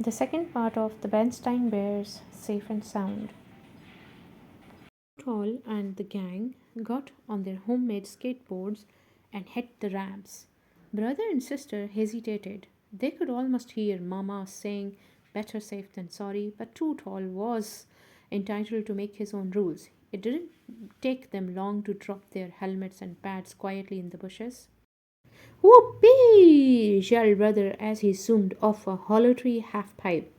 The second part of the Berenstien Bears, Safe and Sound. Tall and the gang got on their homemade skateboards and hit the ramps. Brother and sister hesitated. They could almost hear Mama saying, "Better safe than sorry," but Too Tall was entitled to make his own rules. It didn't take them long to drop their helmets and pads quietly in the bushes. "Whoopee!" yelled brother as he zoomed off a hollow tree half pipe.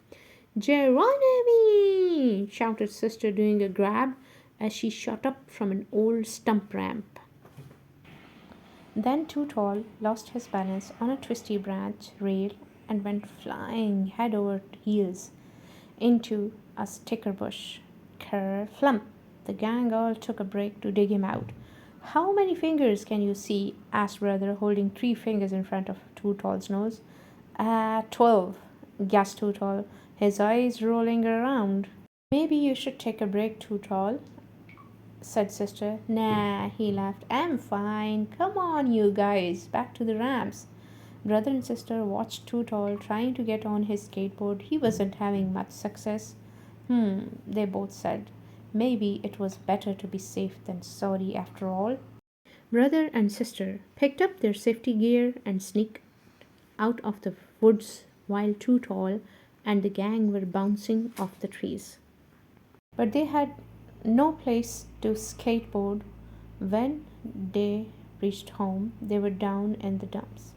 "Geronimi!" shouted sister, doing a grab as she shot up from an old stump ramp. Then Too Tall lost his balance on a twisty branch rail and went flying head over heels into a sticker bush. Kerflump! The gang all took a break to dig him out. "How many fingers can you see?" asked brother, holding 3 fingers in front of Too Tall's nose. 12, gasped Too Tall, his eyes rolling around. "Maybe you should take a break, Too Tall," said sister. "Nah," he laughed. "I'm fine. Come on, you guys, back to the ramps." Brother and sister watched Too Tall trying to get on his skateboard. He wasn't having much success. They both said. Maybe it was better to be safe than sorry after all. Brother and sister picked up their safety gear and sneaked out of the woods while Too Tall and the gang were bouncing off the trees. But they had no place to skateboard. When they reached home, they were down in the dumps.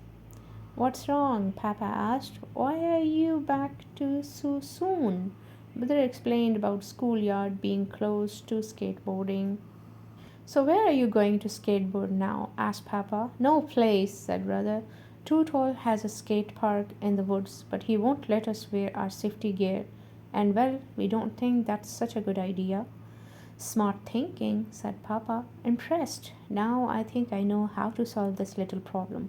"What's wrong?" Papa asked. "Why are you back so soon?" Brother explained about schoolyard being closed to skateboarding. "So where are you going to skateboard now?" asked Papa. "No place," said brother. "Too Tall has a skate park in the woods, but he won't let us wear our safety gear. And well, we don't think that's such a good idea." "Smart thinking," said Papa, impressed. "Now I think I know how to solve this little problem."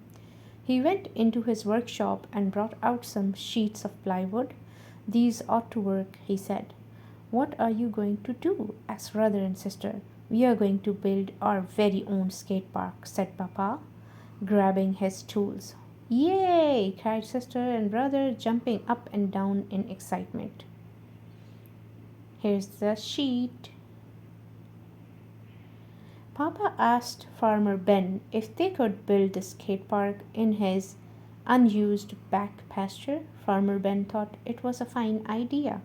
He went into his workshop and brought out some sheets of plywood. "These ought to work," he said. "What are you going to do?" asked brother and sister. "We are going to build our very own skate park," said Papa, grabbing his tools. "Yay!" cried sister and brother, jumping up and down in excitement. "Here's the sheet." Papa asked Farmer Ben if they could build a skate park in his unused back pasture. Farmer Ben thought it was a fine idea.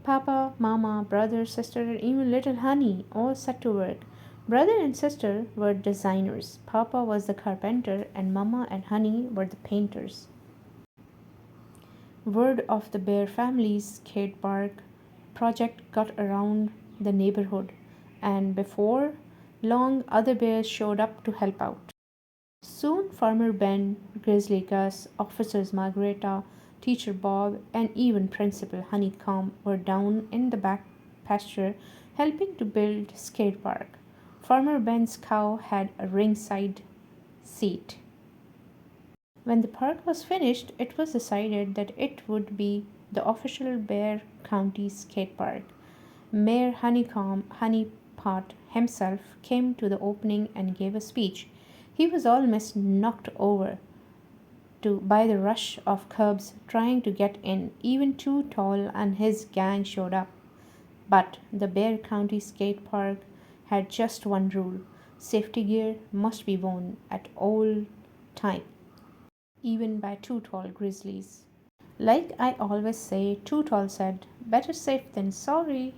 Papa, Mama, brother, sister, and even little Honey all set to work. Brother and sister were designers. Papa was the carpenter, and Mama and Honey were the painters. Word of the Bear family's skate park project got around the neighborhood, and before long other bears showed up to help out. Soon Farmer Ben, Grizzly Gus, Officers Margareta, Teacher Bob, and even Principal Honeycomb were down in the back pasture helping to build skate park. Farmer Ben's cow had a ringside seat. When the park was finished, it was decided that it would be the official Bear County skate park. Mayor Honeypot himself came to the opening and gave a speech. He was almost knocked over by the rush of cubs trying to get in. Even Too Tall and his gang showed up. But the Bear County skate park had just one rule: safety gear must be worn at all times, even by Too Tall grizzlies. "Like I always say," Too Tall said, "better safe than sorry."